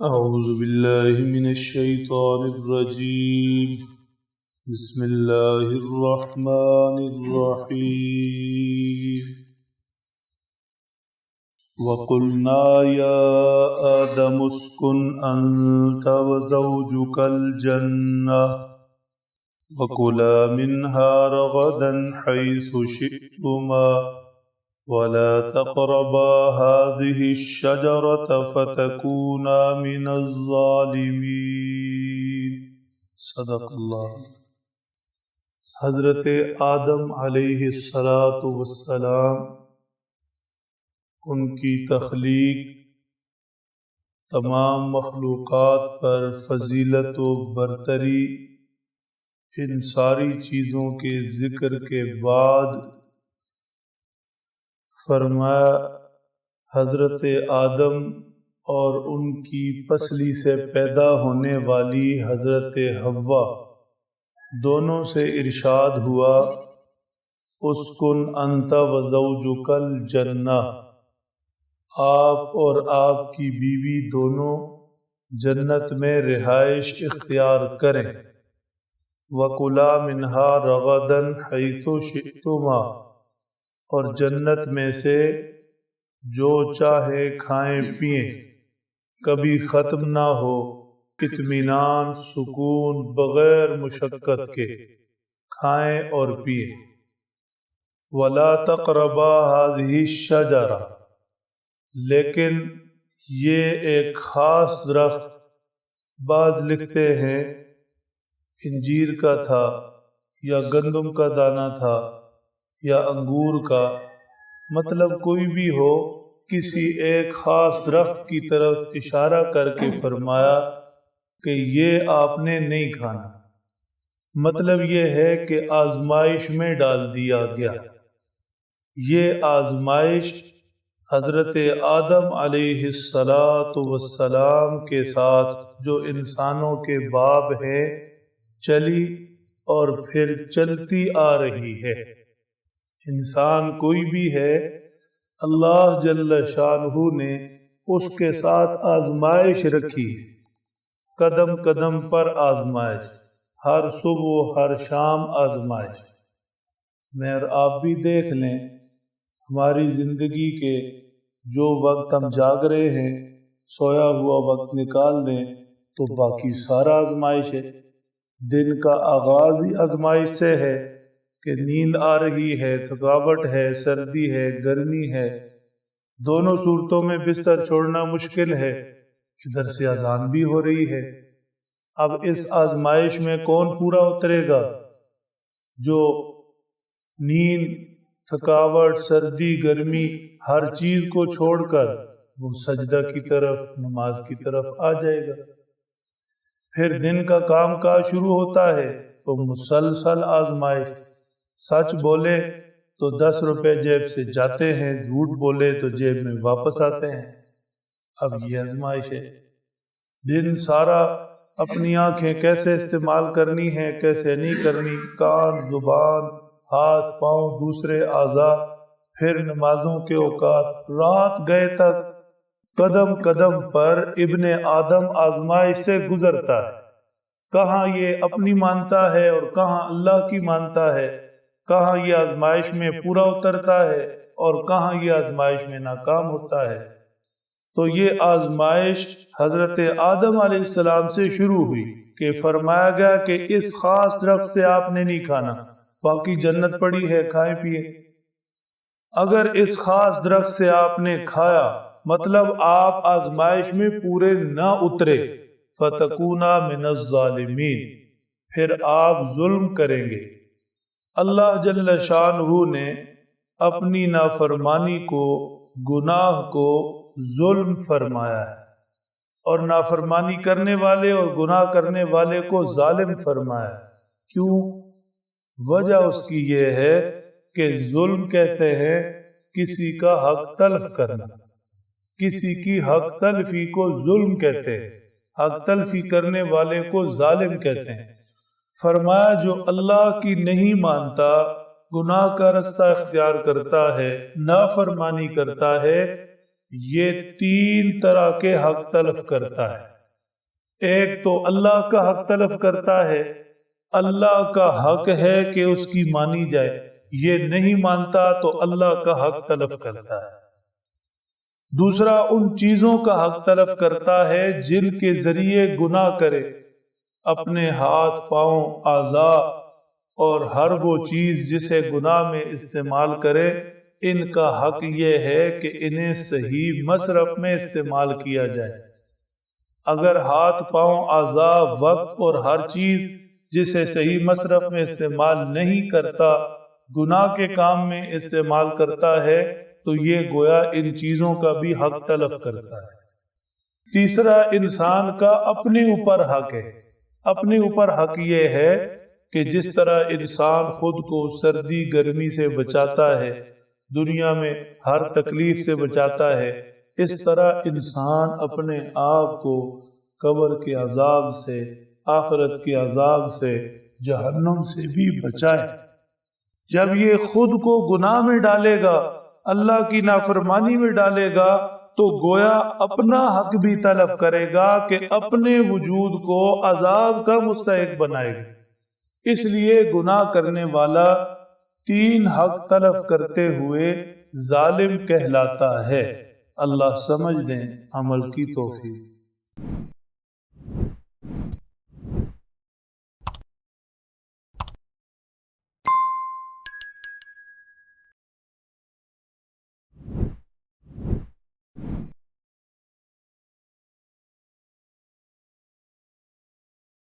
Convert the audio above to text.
أعوذ بالله من الشيطان الرجيم. بسم الله الرحمن الرحيم. وقلنا يا آدم اسكن أنت وزوجك الجنة وكلا منها رغدا حيث شئتما ولا تقربا هذه الشجرة فتكونا من الظالمين. صدق اللہ. حضرت آدم علیہ السلام ان کی تخلیق تمام مخلوقات پر فضیلت و برتری ان ساری چیزوں کے ذکر کے بعد فرمایا حضرت آدم اور ان کی پسلی سے پیدا ہونے والی حضرت حوا دونوں سے ارشاد ہوا اسکن انت وزوجک الجنہ، آپ اور آپ کی بیوی دونوں جنت میں رہائش اختیار کریں. وَكُلَا مِنْهَا رَغَدًا حَيْثُ شِئْتُمَا، اور جنت میں سے جو چاہے کھائیں پئیں، کبھی ختم نہ ہو، اطمینان سکون بغیر مشقت کے کھائیں اور پئیں. وَلَا تَقْرَبَا هَذِهِ الشَّجَرَةَ، لیکن یہ ایک خاص درخت، بعض لکھتے ہیں انجیر کا تھا یا گندم کا دانہ تھا یا انگور کا، مطلب کوئی بھی ہو، کسی ایک خاص درخت کی طرف اشارہ کر کے فرمایا کہ یہ آپ نے نہیں کھانا. مطلب یہ ہے کہ آزمائش میں ڈال دیا گیا. یہ آزمائش حضرت آدم علیہ السلام کے ساتھ جو انسانوں کے باپ ہیں چلی اور پھر چلتی آ رہی ہے. انسان کوئی بھی ہے، اللہ جل شانہ نے اس کے ساتھ آزمائش رکھی ہے، قدم قدم پر آزمائش، ہر صبح و ہر شام آزمائش. میں اور آپ بھی دیکھ لیں ہماری زندگی کے جو وقت ہم جاگ رہے ہیں، سویا ہوا وقت نکال دیں تو باقی سارا آزمائش ہے. دن کا آغاز ہی آزمائش سے ہے کہ نیند آ رہی ہے، تھکاوٹ ہے، سردی ہے، گرمی ہے، دونوں صورتوں میں بستر چھوڑنا مشکل ہے. ادھر سے اذان بھی ہو رہی ہے. اب اس آزمائش میں کون پورا اترے گا؟ جو نیند، تھکاوٹ، سردی، گرمی ہر چیز کو چھوڑ کر وہ سجدہ کی طرف، نماز کی طرف آ جائے گا. پھر دن کا کام کاج شروع ہوتا ہے تو مسلسل آزمائش. سچ بولے تو 10 روپے جیب سے جاتے ہیں، جھوٹ بولے تو جیب میں واپس آتے ہیں. اب یہ آزمائش ہے. دن سارا اپنی آنکھیں کیسے استعمال کرنی ہے، کیسے نہیں کرنی، کان، زبان، ہاتھ، پاؤں، دوسرے اعضاء، پھر نمازوں کے اوقات، رات گئے تک قدم قدم پر ابن آدم آزمائش سے گزرتا ہے. کہاں یہ اپنی مانتا ہے اور کہاں اللہ کی مانتا ہے، کہاں یہ آزمائش میں پورا اترتا ہے اور کہاں یہ آزمائش میں ناکام ہوتا ہے. تو یہ آزمائش حضرت آدم علیہ السلام سے شروع ہوئی کہ فرمایا گیا کہ اس خاص درخت سے آپ نے نہیں کھانا، باقی جنت پڑی ہے، کھائیں پیئے. اگر اس خاص درخت سے آپ نے کھایا مطلب آپ آزمائش میں پورے نہ اترے، فَتَكُونَا مِنَ الظَّالِمِينَ، پھر آپ ظلم کریں گے. اللہ جل شانہ نے اپنی نافرمانی کو، گناہ کو ظلم فرمایا ہے، اور نافرمانی کرنے والے اور گناہ کرنے والے کو ظالم فرمایا ہے. کیوں؟ وجہ اس کی یہ ہے کہ ظلم کہتے ہیں کسی کا حق تلف کرنا، کسی کی حق تلفی کو ظلم کہتے ہیں، حق تلفی کرنے والے کو ظالم کہتے ہیں. فرمایا جو اللہ کی نہیں مانتا، گناہ کا رستہ اختیار کرتا ہے، نافرمانی کرتا ہے، یہ تین طرح کے حق تلف کرتا ہے۔ ایک تو اللہ کا حق تلف کرتا ہے، اللہ کا حق ہے کہ اس کی مانی جائے، یہ نہیں مانتا تو اللہ کا حق تلف کرتا ہے۔ دوسرا ان چیزوں کا حق تلف کرتا ہے جن کے ذریعے گناہ کرے، اپنے ہاتھ، پاؤں، اعضاء اور ہر وہ چیز جسے گناہ میں استعمال کرے، ان کا حق یہ ہے کہ انہیں صحیح مصرف میں استعمال کیا جائے۔ اگر ہاتھ، پاؤں، اعضاء، وقت اور ہر چیز جسے صحیح مصرف میں استعمال نہیں کرتا گناہ کے کام میں استعمال کرتا ہے تو یہ گویا ان چیزوں کا بھی حق تلف کرتا ہے۔ تیسرا انسان کا اپنے اوپر حق ہے۔ اپنے اوپر حق یہ ہے کہ جس طرح انسان خود کو سردی گرمی سے بچاتا ہے، دنیا میں ہر تکلیف سے بچاتا ہے، اس طرح انسان اپنے آپ کو قبر کے عذاب سے، آخرت کے عذاب سے، جہنم سے بھی بچائے۔ جب یہ خود کو گناہ میں ڈالے گا، اللہ کی نافرمانی میں ڈالے گا، تو گویا اپنا حق بھی تلف کرے گا کہ اپنے وجود کو عذاب کا مستحق بنائے گا۔ اس لیے گناہ کرنے والا تین حق تلف کرتے ہوئے ظالم کہلاتا ہے۔ اللہ سمجھ دیں، عمل کی توفیق۔